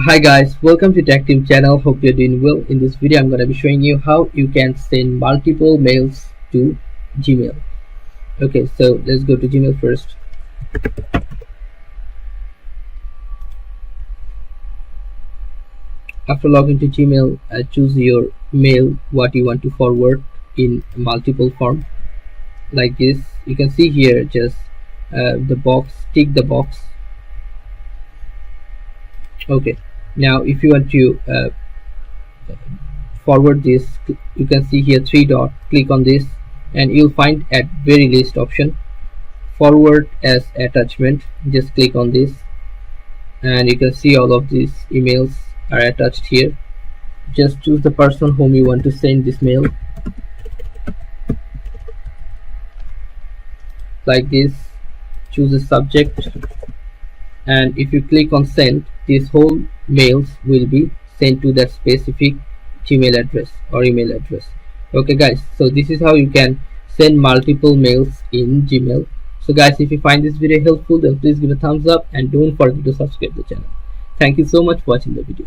Hi guys, welcome to Tech Team channel. Hope you're doing well. In this video I'm going to be showing you how you can send multiple mails to Gmail. Okay, so let's go to Gmail first. After logging to Gmail, choose your mail what you want to forward in multiple form like this. You can see here just the box, tick the box. Okay, now if you want to forward this, you can see here three dot, click on this and you'll find at very least option forward as attachment. Just click on this and you can see all of these emails are attached here. Just choose the person whom you want to send this mail like this. Choose a subject and if you click on send, these whole mails will be sent to that specific Gmail address or email address. Okay guys, so this is how you can send multiple mails in Gmail. So guys, if you find this video helpful, then please give a thumbs up and don't forget to subscribe the channel. Thank you so much for watching the video.